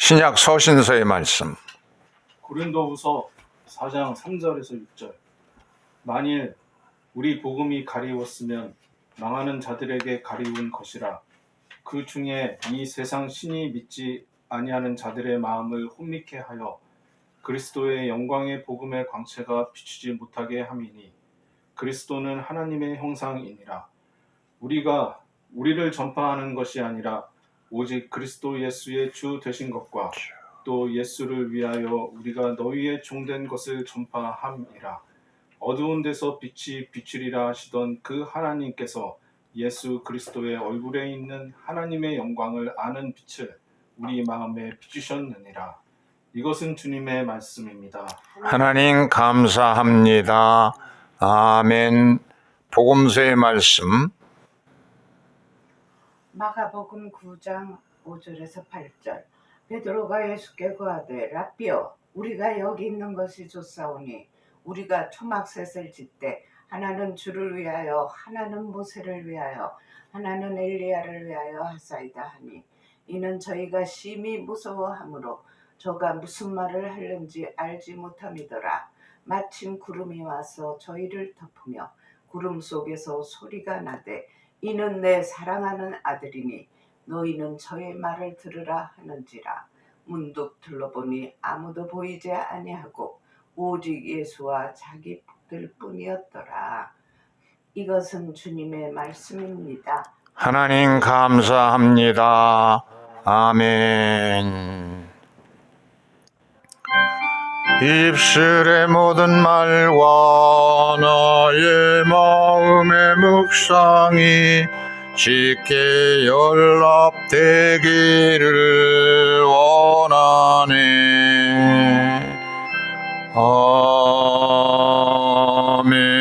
신약 서신서의 말씀. 고린도후서 4장 3절에서 6절. 만일 우리 복음이 가리웠으면 망하는 자들에게 가리운 것이라. 그 중에 이 세상 신이 믿지 아니하는 자들의 마음을 혼미케 하여 그리스도의 영광의 복음의 광채가 비추지 못하게 함이니 그리스도는 하나님의 형상이니라. 우리가 우리를 전파하는 것이 아니라 오직 그리스도 예수의 주 되신 것과 또 예수를 위하여 우리가 너희의 종된 것을 전파함이라. 어두운 데서 빛이 비추리라 하시던 그 하나님께서 예수 그리스도의 얼굴에 있는 하나님의 영광을 아는 빛을 우리 마음에 비추셨느니라. 이것은 주님의 말씀입니다. 하나님 감사합니다. 아멘. 복음서의 말씀. 마가복음 9장 5절에서 8절. 베드로가 예수께 고하되 라삐여, 우리가 여기 있는 것이 좋사오니 우리가 초막셋을 짓되 하나는 주를 위하여 하나는 모세를 위하여 하나는 엘리야를 위하여 하사이다 하니, 이는 저희가 심히 무서워하므로 저가 무슨 말을 하는지 알지 못함이더라. 마침 구름이 와서 저희를 덮으며 구름 속에서 소리가 나되 이는 내 사랑하는 아들이니 너희는 저의 말을 들으라 하는지라. 문득 둘러보니 아무도 보이지 아니하고 오직 예수와 자기 복들 뿐이었더라. 이것은 주님의 말씀입니다. 하나님 감사합니다. 아멘. 입술의 모든 말과 나의 마음의 묵상이 쉽게 연락되기를 원하네. 아멘.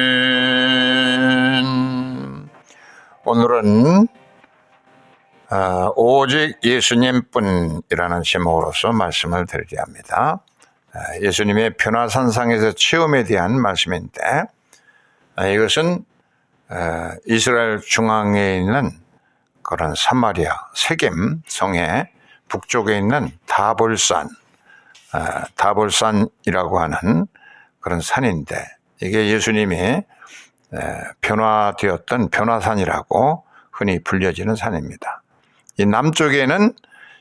오늘은 오직 예수님뿐이라는 제목으로서 말씀을 드리려 합니다. 예수님의 변화산상에서 체험에 대한 말씀인데, 이것은 이스라엘 중앙에 있는 그런 사마리아 세겜 성의 북쪽에 있는 다볼산이라고 하는 그런 산인데, 이게 예수님이 변화되었던 변화산이라고 흔히 불려지는 산입니다. 이 남쪽에는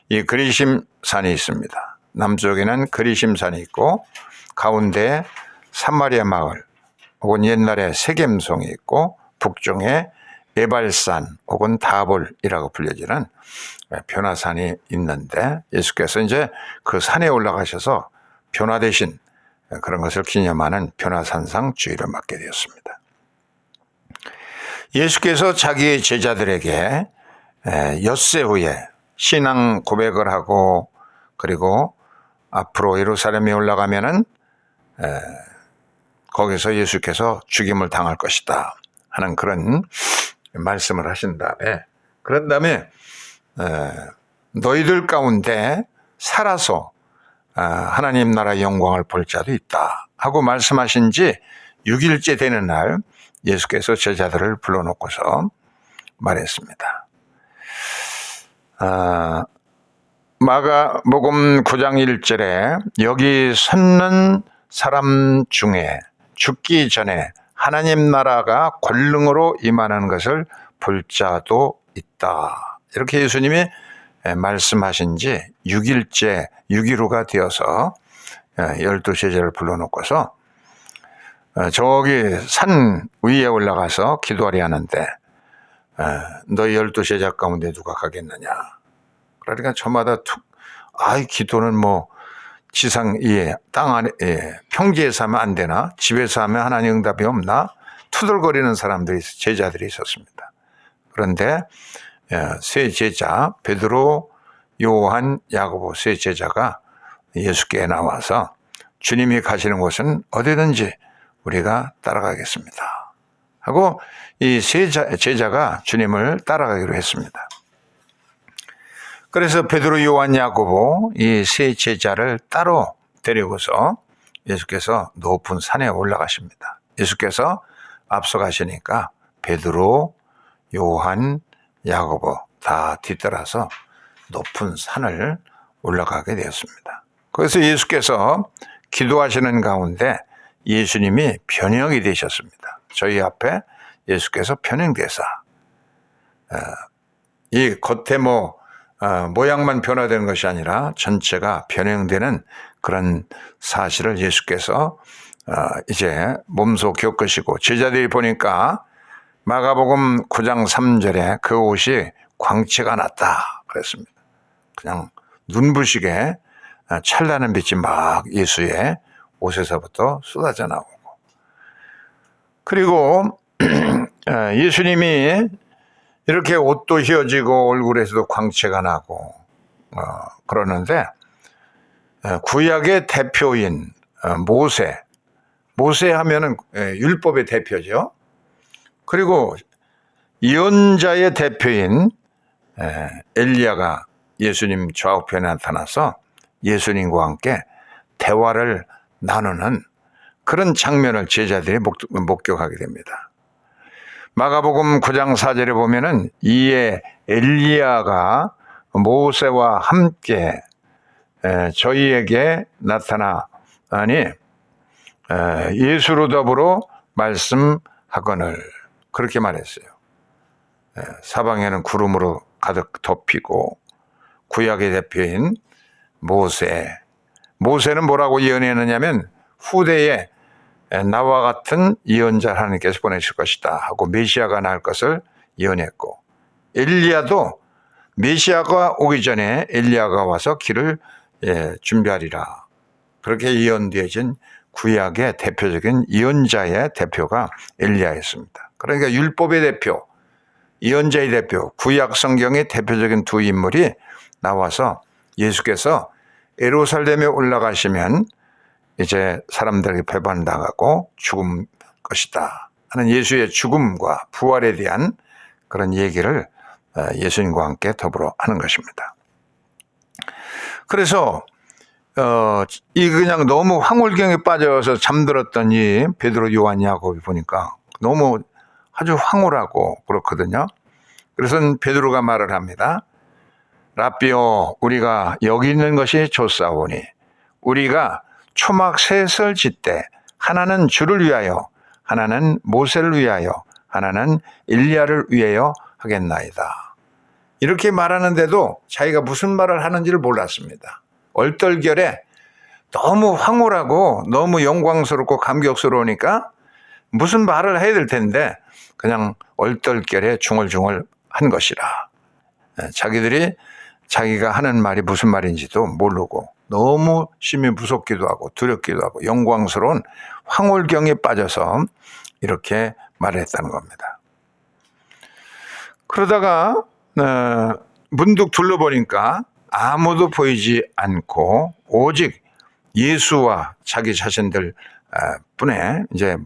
이 그리심산이 있습니다. 남쪽에는 그리심산이 있고 가운데 사마리아 마을 혹은 옛날에 세겜성이 있고 북쪽에 에발산 혹은 다볼이라고 불려지는 변화산이 있는데, 예수께서 이제 그 산에 올라가셔서 변화되신 그런 것을 기념하는 변화산상 주일을 맞게 되었습니다. 예수께서 자기의 제자들에게 엿새 후에 신앙 고백을 하고, 그리고 앞으로 예루살렘에 올라가면은 거기서 예수께서 죽임을 당할 것이다 하는 그런 말씀을 하신 다음에, 그런 다음에 너희들 가운데 살아서 하나님 나라의 영광을 볼 자도 있다 하고 말씀하신 지 6일째 되는 날 예수께서 제자들을 불러놓고서 말했습니다. 마가복음 9장 1절에 여기 섰는 사람 중에 죽기 전에 하나님 나라가 권능으로 임하는 것을 볼 자도 있다, 이렇게 예수님이 말씀하신 지 6일째 6.15가 되어서 12제자를 불러놓고서 저기 산 위에 올라가서 기도하려 하는데 너희 12제자 가운데 누가 가겠느냐. 그러니까 저마다 기도는 뭐 지상 위에 땅 안에 평지에서 하면 안 되나, 집에서 하면 하나님 응답이 없나, 투덜거리는 사람들이, 제자들이 있었습니다. 그런데 세 제자 베드로, 요한, 야고보 세 제자가 예수께 나와서 주님이 가시는 곳은 어디든지 우리가 따라가겠습니다 하고 이 세 제자가 주님을 따라가기로 했습니다. 그래서 베드로, 요한, 야고보 이 세 제자를 따로 데리고서 예수께서 높은 산에 올라가십니다. 예수께서 앞서가시니까 베드로, 요한, 야고보 다 뒤따라서 높은 산을 올라가게 되었습니다. 그래서 예수께서 기도하시는 가운데 예수님이 변형이 되셨습니다. 저희 앞에 예수께서 변형되사 이 겉에 모양만 변화되는 것이 아니라 전체가 변형되는 그런 사실을 예수께서 이제 몸소 겪으시고, 제자들이 보니까 마가복음 9장 3절에 그 옷이 광채가 났다 그랬습니다. 그냥 눈부시게 찬란한 빛이 막 예수의 옷에서부터 쏟아져 나오고, 그리고 예수님이 이렇게 옷도 휘어지고 얼굴에서도 광채가 나고 그러는데, 구약의 대표인 모세 하면은 율법의 대표죠. 그리고 예언자의 대표인 엘리야가 예수님 좌우편에 나타나서 예수님과 함께 대화를 나누는 그런 장면을 제자들이 목격하게 됩니다. 마가복음 9장 4절에 보면은 이에 엘리야가 모세와 함께 저희에게 나타나니 예수로 더불어 말씀하거늘, 그렇게 말했어요. 사방에는 구름으로 가득 덮이고, 구약의 대표인 모세는 뭐라고 예언했느냐면 후대에 나와 같은 예언자를 하나님께서 보내실 것이다 하고 메시아가 나올 것을 예언했고, 엘리야도 메시아가 오기 전에 엘리야가 와서 길을 준비하리라, 그렇게 예언되어진 구약의 대표적인 예언자의 대표가 엘리야였습니다. 그러니까 율법의 대표, 예언자의 대표, 구약 성경의 대표적인 두 인물이 나와서 예수께서 예루살렘에 올라가시면 이제 사람들에게 배반당하고 죽을 것이다 하는 예수의 죽음과 부활에 대한 그런 얘기를 예수님과 함께 더불어 하는 것입니다. 그래서 이 그냥 너무 황홀경에 빠져서 잠들었던 이 베드로, 요한, 야곱이 보니까 너무 아주 황홀하고 그렇거든요. 그래서 베드로가 말을 합니다. 라삐오, 우리가 여기 있는 것이 좋사오니 우리가 초막 셋을 짓되 하나는 주를 위하여, 하나는 모세를 위하여, 하나는 일리야를 위하여 하겠나이다. 이렇게 말하는데도 자기가 무슨 말을 하는지를 몰랐습니다. 얼떨결에 너무 황홀하고 너무 영광스럽고 감격스러우니까 무슨 말을 해야 될 텐데 그냥 얼떨결에 중얼중얼 한 것이라. 자기들이 자기가 하는 말이 무슨 말인지도 모르고 너무 심히 무섭기도 하고 두렵기도 하고 영광스러운 황홀경에 빠져서 이렇게 말을 했다는 겁니다. 그러다가 문득 둘러보니까 아무도 보이지 않고 오직 예수와 자기 자신들 뿐에, 이제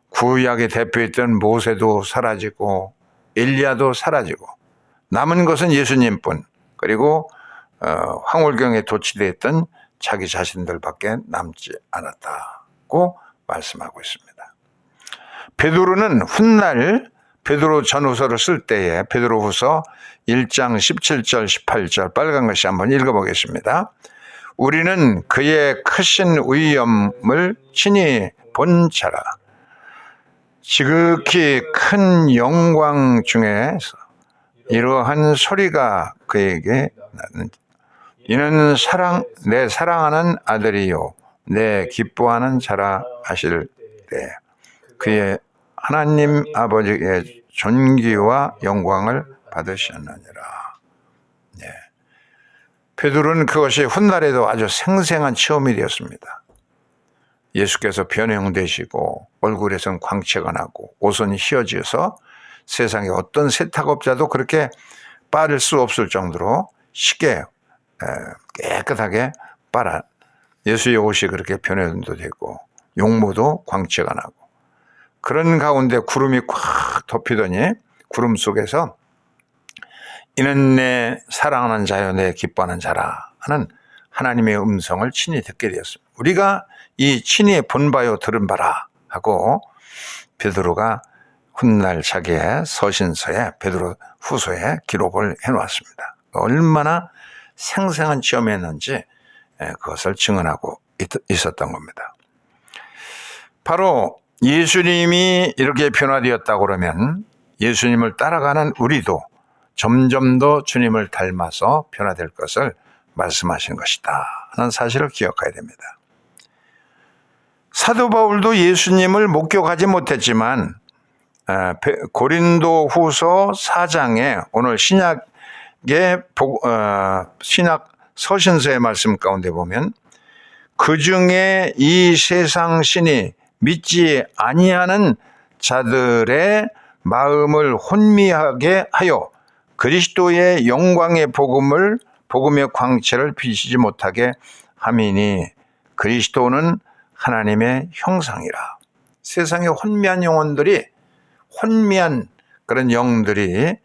구약의 대표였던 모세도 사라지고 엘리야도 사라지고 남은 것은 예수님뿐, 그리고 황홀경에 도취되었던 자기 자신들밖에 남지 않았다고 말씀하고 있습니다. 베드로는 훗날 베드로 전후서를 쓸 때에 베드로후서 1장 17절 18절 빨간 글씨 한번 읽어보겠습니다. 우리는 그의 크신 위엄을 친히 본 자라. 지극히 큰 영광 중에서 이러한 소리가 그에게 나는, 이는 내 사랑하는 아들이요 내 기뻐하는 자라 하실 때 그의 하나님 아버지의 존귀와 영광을 받으셨느니라. 네. 베드로는 그것이 훗날에도 아주 생생한 체험이 되었습니다. 예수께서 변형되시고 얼굴에선 광채가 나고 옷은 휘어져서 세상에 어떤 세탁업자도 그렇게 빠를 수 없을 정도로 쉽게 깨끗하게 빨아 예수의 옷이 그렇게 변형되고 용모도 광채가 나고, 그런 가운데 구름이 꽉 덮이더니 구름 속에서 이는 내 사랑하는 자여 내 기뻐하는 자라 하는 하나님의 음성을 친히 듣게 되었습니다. 우리가 이 친히 본 바요 들은 바라 하고 베드로가 훗날 자기의 서신서에 베드로 후서에 기록을 해놓았습니다. 얼마나 생생한 체험이었는지 그것을 증언하고 있었던 겁니다. 바로 예수님이 이렇게 변화되었다고 그러면 예수님을 따라가는 우리도 점점 더 주님을 닮아서 변화될 것을 말씀하신 것이다 하는 사실을 기억해야 됩니다. 사도 바울도 예수님을 목격하지 못했지만 고린도 후서 4장에 오늘 신약 서신서의 말씀 가운데 보면 그 중에 이 세상 신이 믿지 아니하는 자들의 마음을 혼미하게 하여 그리스도의 영광의 복음의 광채를 비치지 못하게 함이니 그리스도는 하나님의 형상이라. 세상의 혼미한 영혼들이 혼미한 그런 영들이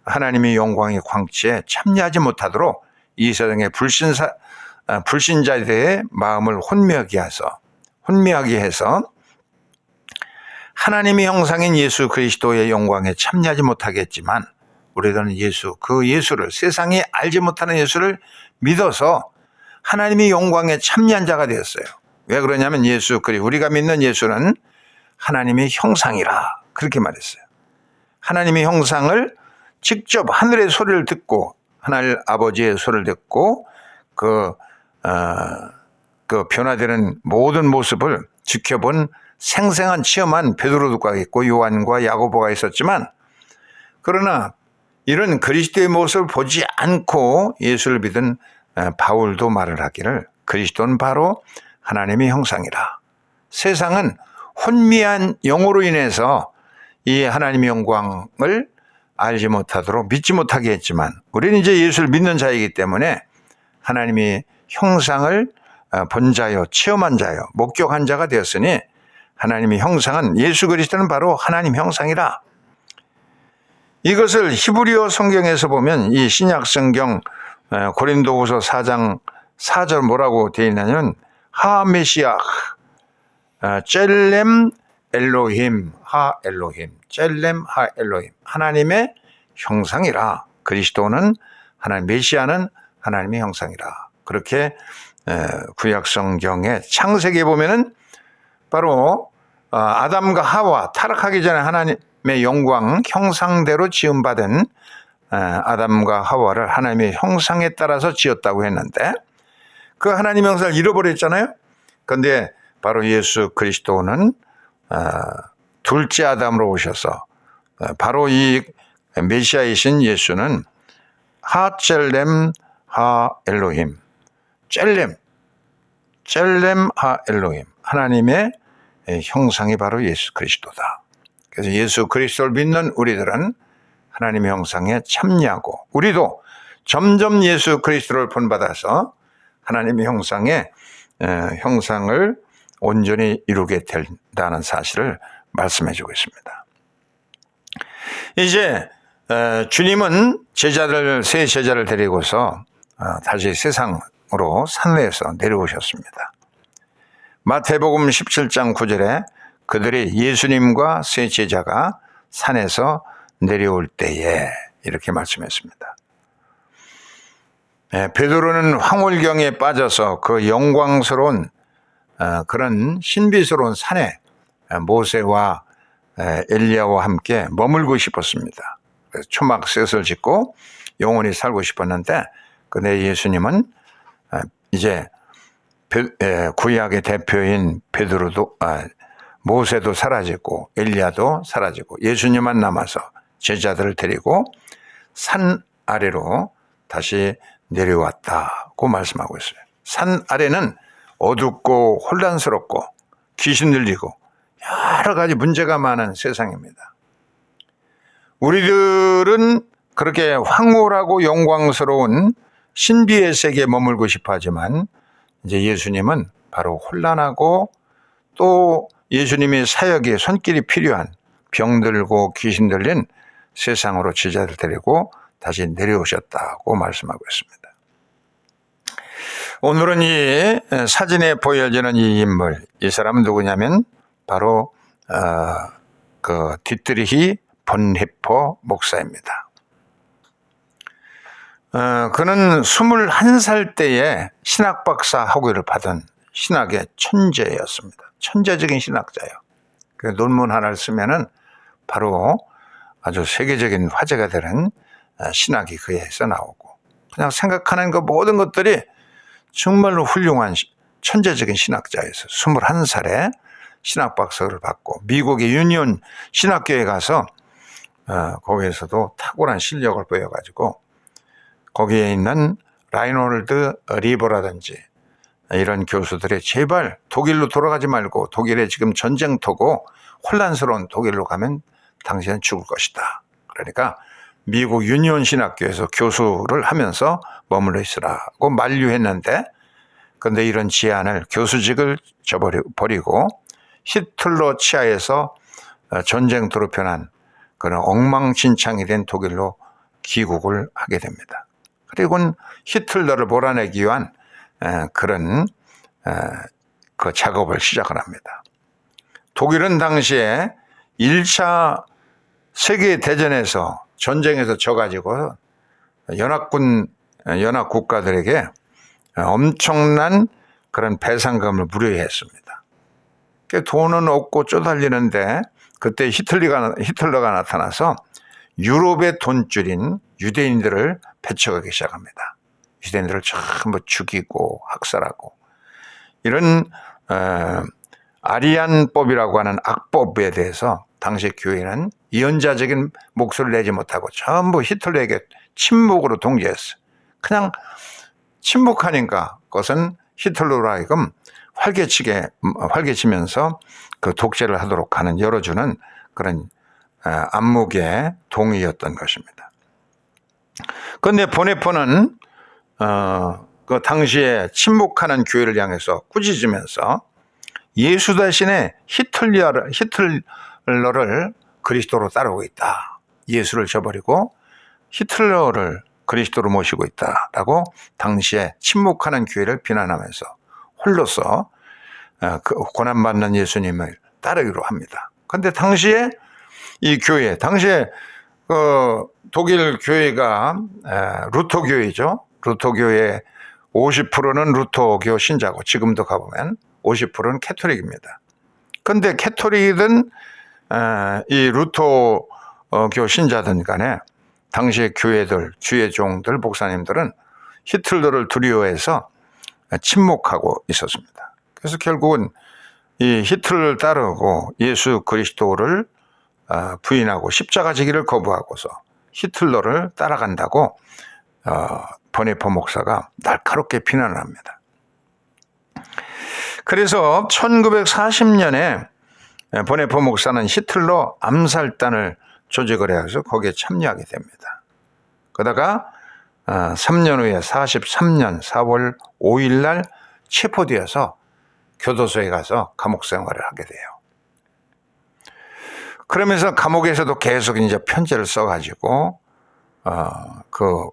하나님의 영광의 광채에 참여하지 못하도록 이 세상의 불신자들의 마음을 혼미하게 해서 하나님의 형상인 예수 그리스도의 영광에 참여하지 못하게 했지만 우리들은 그 예수를 세상이 알지 못하는 예수를 믿어서 하나님의 영광에 참여한 자가 되었어요. 왜 그러냐면 우리가 믿는 예수는 하나님의 형상이라 그렇게 말했어요. 하나님의 형상을 직접 하늘의 소리를 듣고 하나님 아버지의 소리를 듣고 그 변화되는 모든 모습을 지켜본 생생한 체험한 베드로가 있고 요한과 야고보가 있었지만 그러나 이런 그리스도의 모습을 보지 않고 예수를 믿은 바울도 말을 하기를 그리스도는 바로 하나님의 형상이라. 세상은 혼미한 영으로 인해서 이 하나님의 영광을 알지 못하도록 믿지 못하게 했지만 우리는 이제 예수를 믿는 자이기 때문에 하나님의 형상을 본 자요, 체험한 자요, 목격한 자가 되었으니 하나님의 형상은 예수 그리스도는 바로 하나님 형상이라. 이것을 히브리어 성경에서 보면 이 신약 성경 고린도후서 4장 4절 뭐라고 되어 있냐면 하메시아 젤렘 엘로힘 하 엘로힘 젤렘 하 엘로힘 하나님의 형상이라. 그리스도는 메시아는 하나님의 형상이라. 그렇게 구약 성경의 창세기에 보면은 바로 아담과 하와 타락하기 전에 하나님의 영광 형상대로 지음받은 아담과 하와를 하나님의 형상에 따라서 지었다고 했는데 그 하나님의 형상을 잃어버렸잖아요. 그런데 바로 예수 그리스도는 둘째 아담으로 오셔서 바로 이 메시아이신 예수는 하첼렘 하 엘로힘 젤렘 하 엘로힘 하나님의 형상이 바로 예수 그리스도다. 그래서 예수 그리스도를 믿는 우리들은 하나님의 형상에 참여하고 우리도 점점 예수 그리스도를 본받아서 하나님의 형상을 온전히 이루게 된다는 사실을 말씀해 주고 있습니다. 이제 주님은 세 제자를 데리고서 다시 세상으로 산내에서 내려오셨습니다. 마태복음 17장 9절에 그들이 예수님과 세 제자가 산에서 내려올 때에 이렇게 말씀했습니다. 베드로는 황홀경에 빠져서 그 영광스러운 그런 신비스러운 산에 모세와 엘리야와 함께 머물고 싶었습니다. 그래서 초막셋을 짓고 영원히 살고 싶었는데 근데 예수님은 이제 구약의 대표인 베드로도 모세도 사라지고 엘리야도 사라지고 예수님만 남아서 제자들을 데리고 산 아래로 다시 내려왔다고 말씀하고 있어요. 산 아래는 어둡고 혼란스럽고 귀신 들리고 여러 가지 문제가 많은 세상입니다. 우리들은 그렇게 황홀하고 영광스러운 신비의 세계에 머물고 싶어 하지만 이제 예수님은 바로 혼란하고 또 예수님의 사역에 손길이 필요한 병들고 귀신 들린 세상으로 제자들 데리고 다시 내려오셨다고 말씀하고 있습니다. 오늘은 이 사진에 보여지는 이 인물, 이 사람은 누구냐면 바로 디트리히 본히퍼 목사입니다. 그는 21살 때에 신학박사 학위를 받은 신학의 천재였습니다. 천재적인 신학자예요. 그 논문 하나를 쓰면은 바로 아주 세계적인 화제가 되는 신학이 그에서 나오고, 그냥 생각하는 그 모든 것들이 정말로 훌륭한 천재적인 신학자였어요. 21살에 신학박사를 받고 미국의 유니온 신학교에 가서 거기에서도 탁월한 실력을 보여가지고 거기에 있는 라이놀드 리버라든지 이런 교수들이 제발 독일로 돌아가지 말고, 독일에 지금 전쟁터고 혼란스러운 독일로 가면 당신은 죽을 것이다. 그러니까 미국 유니온 신학교에서 교수를 하면서 머물러 있으라고 만류했는데, 그런데 이런 제안을 교수직을 버리고 히틀러 치하에서 전쟁터로 변한 그런 엉망진창이 된 독일로 귀국을 하게 됩니다. 그리고는 히틀러를 몰아내기 위한 그런 그 작업을 시작을 합니다. 독일은 당시에 1차 세계대전에서 전쟁에서 져가지고 연합 국가들에게 엄청난 그런 배상금을 무료했습니다. 돈은 없고 쪼달리는데 그때 히틀러가 나타나서 유럽의 돈줄인 유대인들을 배척하기 시작합니다. 유대인들을 전부 죽이고 학살하고, 이런 아리안법이라고 하는 악법에 대해서 당시 교회는 이언자적인 목소리를 내지 못하고 전부 히틀러에게 침묵으로 동조했어요. 그냥 침묵하니까 그것은 히틀러로 하여금 활개치면서 그 독재를 하도록 하는, 열어주는 그런 안목의 동의였던 것입니다. 그런데 보네포는 그 당시에 침묵하는 교회를 향해서 꾸짖으면서 예수 대신에 히틀러를 그리스도로 따르고 있다. 예수를 저버리고 히틀러를 그리스도로 모시고 있다라고 당시에 침묵하는 교회를 비난하면서 홀로서 그 고난받는 예수님을 따르기로 합니다. 그런데 당시에 이 교회, 당시에 독일 교회가 루터 교회죠. 루터 교회 50%는 루터교 신자고, 지금도 가보면 50%는 캐토릭입니다. 그런데 캐토릭이든 이 루터교 신자든 간에 당시의 교회들, 주의 종들, 목사님들은 히틀러를 두려워해서 침묵하고 있었습니다. 그래서 결국은 이 히틀러를 따르고 예수 그리스도를 부인하고 십자가 지기를 거부하고서 히틀러를 따라간다고 보네포 목사가 날카롭게 비난을 합니다. 그래서 1940년에 보네포 목사는 히틀러 암살단을 조직을 해서 거기에 참여하게 됩니다. 그러다가 3년 후에 43년 4월 5일 날 체포되어서 교도소에 가서 감옥 생활을 하게 돼요. 그러면서 감옥에서도 계속 이제 편지를 써가지고 그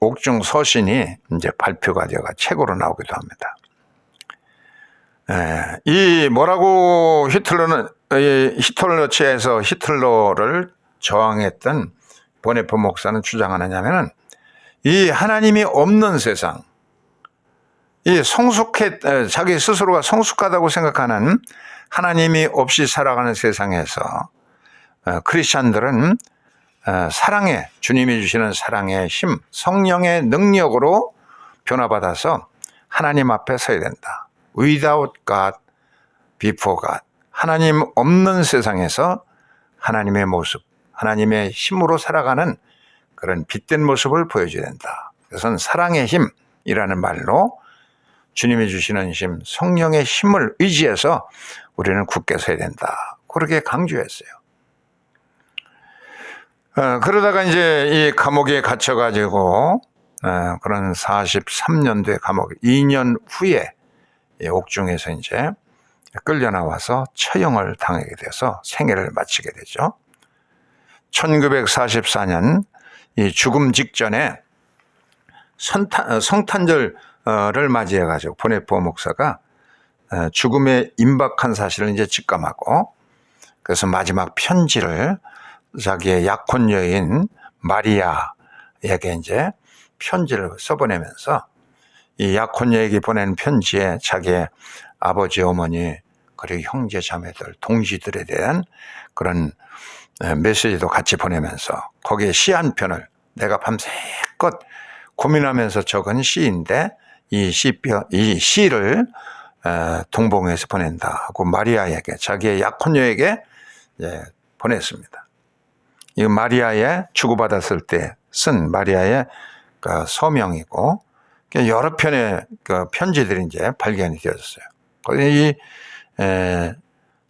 옥중 서신이 이제 발표가 되어가 책으로 나오기도 합니다. 이 뭐라고 히틀러 치하에서 히틀러를 저항했던 보네포 목사는 주장하느냐면은, 이 하나님이 없는 세상, 이 자기 스스로가 성숙하다고 생각하는 하나님이 없이 살아가는 세상에서 크리스찬들은 주님이 주시는 사랑의 힘, 성령의 능력으로 변화받아서 하나님 앞에 서야 된다. Without God, before God. 하나님 없는 세상에서 하나님의 모습, 하나님의 힘으로 살아가는 그런 빛된 모습을 보여줘야 된다. 그것은 사랑의 힘이라는 말로 주님이 주시는 힘, 성령의 힘을 의지해서 우리는 굳게 서야 된다. 그렇게 강조했어요. 그러다가 이제 이 감옥에 갇혀가지고 그런 43년도에 감옥 2년 후에 옥중에서 이제 끌려 나와서 처형을 당하게 돼서 생애를 마치게 되죠. 1944년 이 죽음 직전에 성탄절을 맞이해 가지고 보네포 목사가 죽음에 임박한 사실을 이제 직감하고, 그래서 마지막 편지를 자기의 약혼 여인 마리아에게 이제 편지를 써보내면서 이 약혼녀에게 보낸 편지에 자기의 아버지, 어머니, 그리고 형제, 자매들, 동지들에 대한 그런 메시지도 같이 보내면서 거기에 시 한 편을 내가 밤새껏 고민하면서 적은 시인데 이 시를 동봉해서 보낸다 하고 마리아에게, 자기의 약혼녀에게 보냈습니다. 이 마리아의 주고받았을 때 쓴 마리아의 그 서명이고 여러 편의 그 편지들이 이제 발견이 되었어요. 이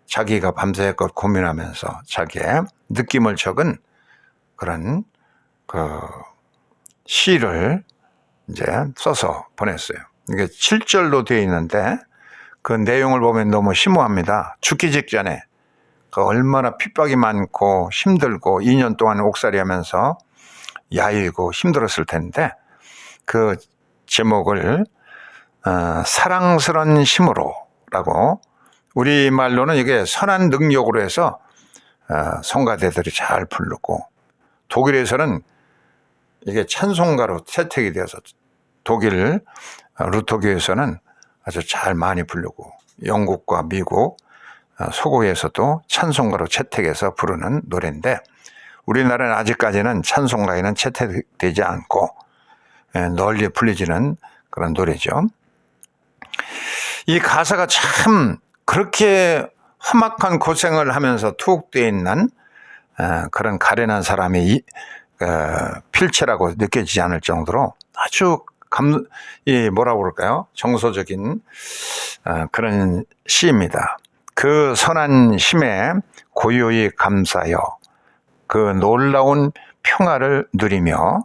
자기가 밤새껏 고민하면서 자기의 느낌을 적은 그런 그 시를 이제 써서 보냈어요. 이게 7절로 되어 있는데 그 내용을 보면 너무 심오합니다. 죽기 직전에 그 얼마나 핍박이 많고 힘들고 2년 동안 옥살이 하면서 야유고 힘들었을 텐데 그 제목을 사랑스런 힘으로라고, 우리말로는 이게 선한 능력으로 해서 성가대들이 잘 부르고, 독일에서는 이게 찬송가로 채택이 되어서 독일 루터교에서는 아주 잘 많이 부르고, 영국과 미국 소고에서도 찬송가로 채택해서 부르는 노래인데 우리나라는 아직까지는 찬송가에는 채택되지 않고 널리 불리지는 그런 노래죠. 이 가사가 참 그렇게 험악한 고생을 하면서 투옥되어 있는 그런 가련한 사람의 필체라고 느껴지지 않을 정도로 아주 뭐라고 그럴까요? 정서적인 그런 시입니다. 그 선한 힘에 고요히 감사하여 그 놀라운 평화를 누리며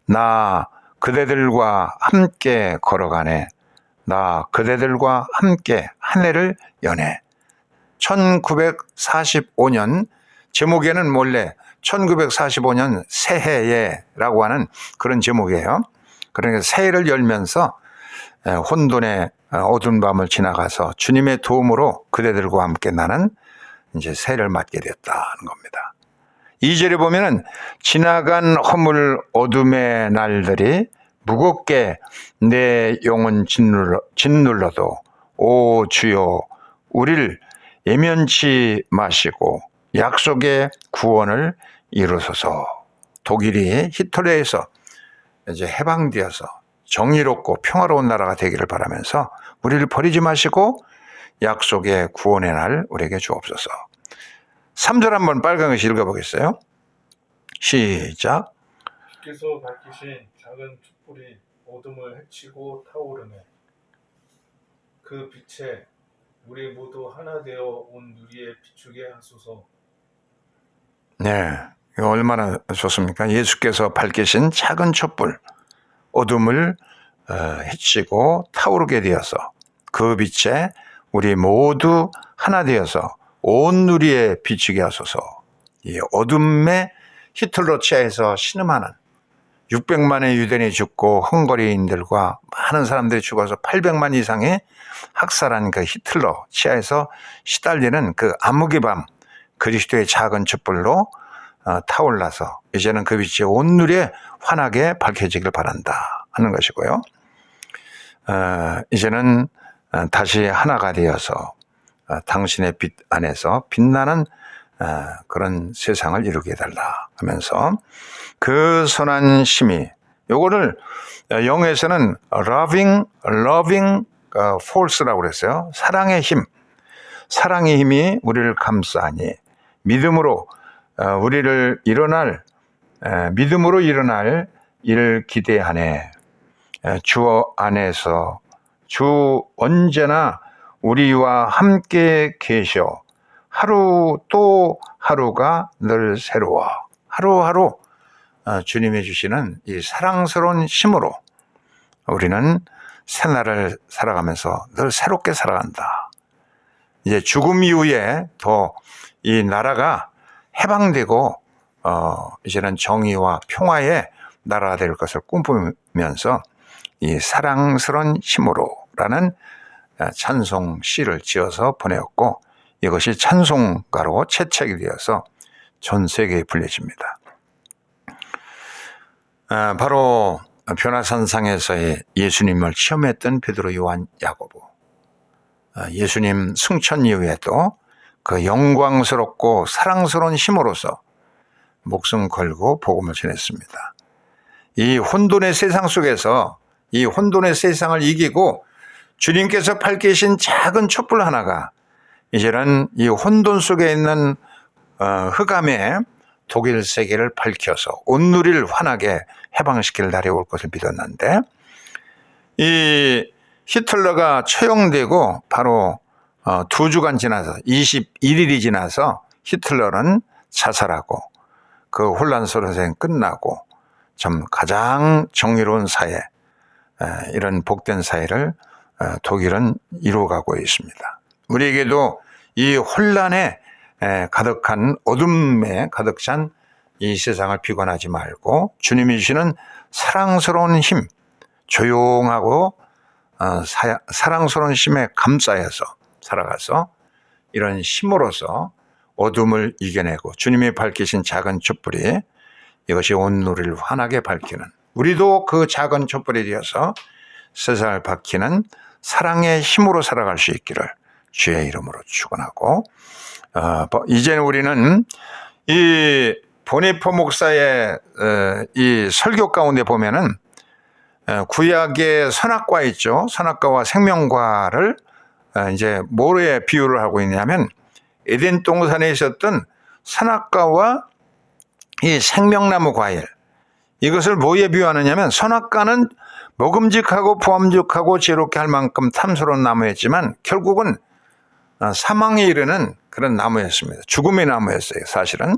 나 그대들과 함께 걸어가네. 나 그대들과 함께 한 해를 여네. 1945년, 제목에는 원래 1945년 새해에라고 하는 그런 제목이에요. 그러니까 새해를 열면서 혼돈의 어두운 밤을 지나가서 주님의 도움으로 그대들과 함께 나는 이제 새해를 맞게 됐다는 겁니다. 2절에 보면은 지나간 허물 어둠의 날들이 무겁게 내 영혼 짓눌러도 오 주여 우리를 예면치 마시고 약속의 구원을 이루소서. 독일이 히틀러에서 이제 해방되어서 정의롭고 평화로운 나라가 되기를 바라면서 우리를 버리지 마시고 약속의 구원의 날 우리에게 주옵소서. 3절 한번 빨간 글씨 읽어보겠어요? 시작. 주께서 밝히신 작은 촛불이 어둠을 헤치고 타오르네. 그 빛에 우리 모두 하나 되어 온 누리에 비추게 하소서. 네, 이거 얼마나 좋습니까? 예수께서 밝히신 작은 촛불, 어둠을 헤치고 타오르게 되어서 그 빛에 우리 모두 하나 되어서 온 누리에 비추게 하소서. 이 어둠에 히틀러 치하에서 신음하는 600만의 유대인이 죽고 헝가리인들과 많은 사람들이 죽어서 800만 이상이 학살한 그 히틀러 치하에서 시달리는 그 암흑의 밤, 그리스도의 작은 촛불로 타올라서 이제는 그 빛이 온 누리에 환하게 밝혀지길 바란다 하는 것이고요. 이제는 다시 하나가 되어서 당신의 빛 안에서 빛나는 그런 세상을 이루게 해달라 하면서 그 선한 심이, 요거를 영어에서는 loving force라고 그랬어요. 사랑의 힘, 사랑의 힘이 우리를 감싸니 믿음으로 믿음으로 일어날 일을 기대하네. 주 안에서 주 언제나 우리와 함께 계셔. 하루 또 하루가 늘 새로워. 하루하루 주님이 주시는 이 사랑스러운 힘으로 우리는 새날을 살아가면서 늘 새롭게 살아간다. 이제 죽음 이후에 더 이 나라가 해방되고 이제는 정의와 평화의 나라가 될 것을 꿈꾸면서 이 사랑스러운 힘으로라는 찬송 시를 지어서 보내었고, 이것이 찬송가로 채택이 되어서 전 세계에 불려집니다. 바로 변화산상에서의 예수님을 체험했던 베드로, 요한, 야고보, 예수님 승천 이후에도 그 영광스럽고 사랑스러운 힘으로서 목숨 걸고 복음을 전했습니다. 이 혼돈의 세상 속에서 이 혼돈의 세상을 이기고 주님께서 밝히신 작은 촛불 하나가 이제는 이 혼돈 속에 있는 흑암의 독일 세계를 밝혀서 온누리를 환하게 해방시킬 날이 올 것을 믿었는데, 이 히틀러가 처형되고 바로 2주간 지나서 21일이 지나서 히틀러는 자살하고 그 혼란스러운 세상 끝나고 참 가장 정의로운 사회, 이런 복된 사회를 독일은 이루어가고 있습니다. 우리에게도 이 혼란에 가득한 어둠에 가득 찬 이 세상을 비관하지 말고 주님이 주시는 사랑스러운 힘, 조용하고 사랑스러운 힘에 감싸여서 살아가서 이런 힘으로서 어둠을 이겨내고 주님이 밝히신 작은 촛불이 이것이 온누리를 환하게 밝히는, 우리도 그 작은 촛불이 되어서 세상을 밝히는 사랑의 힘으로 살아갈 수 있기를 주의 이름으로 축원하고, 이제는 우리는 이 보네포 목사의 이 설교 가운데 보면은 구약의 선악과 있죠. 선악과와 생명과를 이제 뭐에 비유를 하고 있냐면 에덴 동산에 있었던 선악과와 이 생명나무 과일, 이것을 뭐에 비유하느냐면 선악과는 먹음직하고 보암직하고 지혜롭게 할 만큼 탐스러운 나무였지만 결국은 사망에 이르는 그런 나무였습니다. 죽음의 나무였어요. 사실은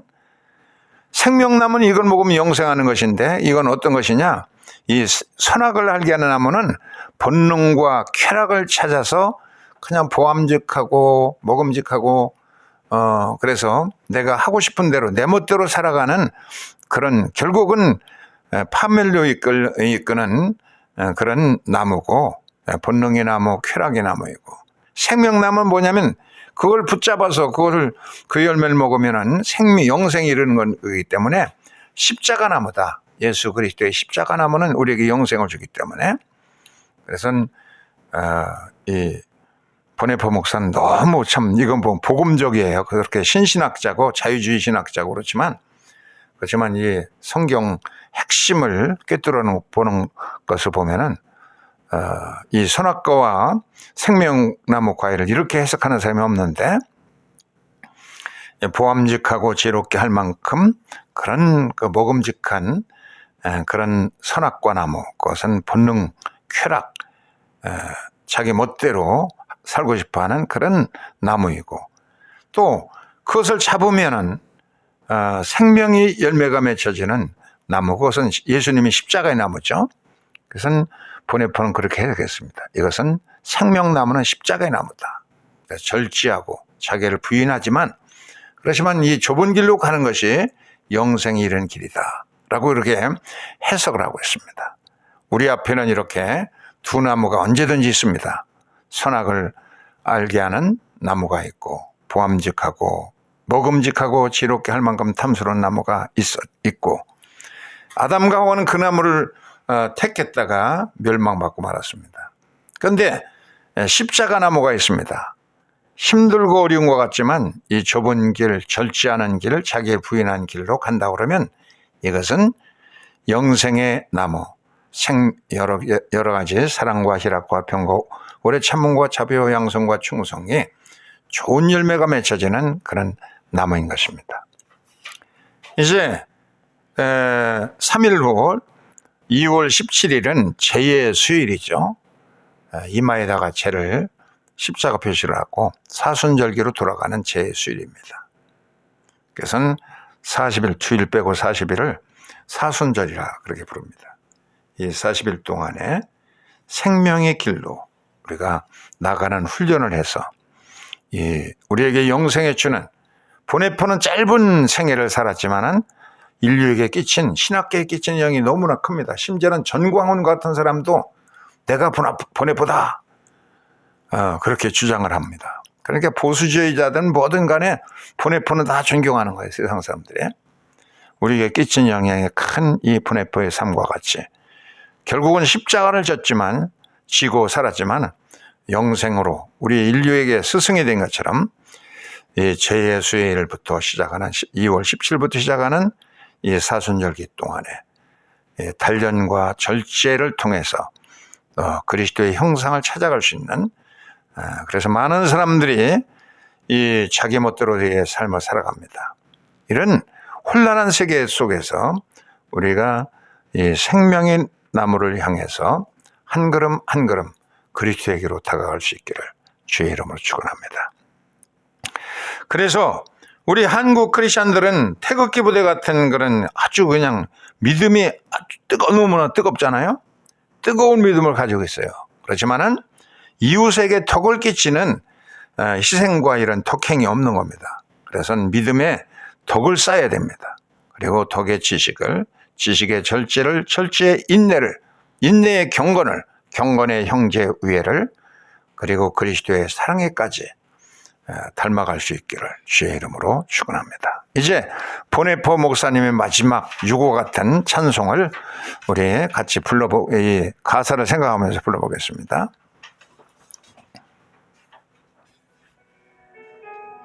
생명나무는 이걸 먹으면 영생하는 것인데, 이건 어떤 것이냐, 이 선악을 알게 하는 나무는 본능과 쾌락을 찾아서 그냥 보암직하고 먹음직하고 그래서 내가 하고 싶은 대로 내 멋대로 살아가는 그런, 결국은 파멸로 이끄는 그런 나무고, 본능의 나무, 쾌락의 나무이고, 생명나무는 뭐냐면 그걸 붙잡아서 그 열매를 먹으면은 영생이 이르는 거기 때문에 십자가 나무다. 예수 그리스도의 십자가 나무는 우리에게 영생을 주기 때문에. 그래서 이 보네포 목사는 너무 참 이건 뭐 복음적이에요. 그렇게 신신학자고 자유주의 신학자고 그렇지만 이 성경 핵심을 꿰뚫어 보는 것을 보면은 이 선악과와 생명나무 과일을 이렇게 해석하는 사람이 없는데, 보암직하고 지혜롭게 할 만큼 그런 그 먹음직한 그런 선악과 나무, 그것은 본능, 쾌락, 자기 멋대로 살고 싶어하는 그런 나무이고, 또 그것을 잡으면은 생명이 열매가 맺혀지는 나무, 그것은 예수님이 십자가의 나무죠. 그것은 보네포는 그렇게 해석했습니다. 이것은 생명나무는 십자가의 나무다. 그래서 절제하고 자기를 부인하지만, 그렇지만 이 좁은 길로 가는 것이 영생이 이르는 길이다 라고 이렇게 해석을 하고 있습니다. 우리 앞에는 이렇게 두 나무가 언제든지 있습니다. 선악을 알게 하는 나무가 있고, 보암직하고 먹음직하고 지혜롭게 할 만큼 탐스러운 나무가 있고, 아담과 하와는 그 나무를 택했다가 멸망받고 말았습니다. 그런데 십자가 나무가 있습니다. 힘들고 어려운 것 같지만 이 좁은 길, 절제하는 길, 자기를 부인한 길로 간다 그러면 이것은 영생의 나무, 여러 가지 사랑과 희락과 평과 오래 참음과 자비와 양성과 충성이 좋은 열매가 맺혀지는 그런 나무인 것입니다. 이제 3일 후 2월 17일은 제의 수일이죠. 이마에다가 제를 십자가 표시를 하고 사순절기로 돌아가는 제의 수일입니다. 그래서 40일, 주일 빼고 40일을 사순절이라 그렇게 부릅니다. 이 40일 동안에 생명의 길로 우리가 나가는 훈련을 해서 우리에게 영생에 주는, 보네포는 짧은 생애를 살았지만은 인류에게 끼친, 신학계에 끼친 영이 너무나 큽니다. 심지어는 전광훈 같은 사람도 내가 보네포다 그렇게 주장을 합니다. 그러니까 보수주의자든 뭐든 간에 보네포는 다 존경하는 거예요. 세상 사람들이. 우리에게 끼친 영향이 큰 이 보네포의 삶과 같이 결국은 십자가를 지고 살았지만 영생으로 우리 인류에게 스승이 된 것처럼 이 제 예수일부터 시작하는 2월 17일부터 시작하는 이 사순절기 동안에 단련과 절제를 통해서 그리스도의 형상을 찾아갈 수 있는, 그래서 많은 사람들이 이 자기 멋대로의 삶을 살아갑니다. 이런 혼란한 세계 속에서 우리가 이 생명의 나무를 향해서 한 걸음 한 걸음 그리스도에게로 다가갈 수 있기를 주의 이름으로 축원합니다. 그래서 우리 한국 크리스천들은 태극기 부대 같은 그런 아주 그냥 믿음이 아주 너무나 뜨겁잖아요. 뜨거운 믿음을 가지고 있어요. 그렇지만은 이웃에게 덕을 끼치는 희생과 이런 덕행이 없는 겁니다. 그래서 믿음에 덕을 쌓아야 됩니다. 그리고 덕의 지식의 절제를, 절제의 인내를, 인내의 경건을, 경건의 형제 우애를, 그리고 그리스도의 사랑에까지 닮아갈 수 있기를 주의 이름으로 축원합니다. 이제 보네포 목사님의 마지막 유고 같은 찬송을 우리 같이 이 가사를 생각하면서 불러보겠습니다.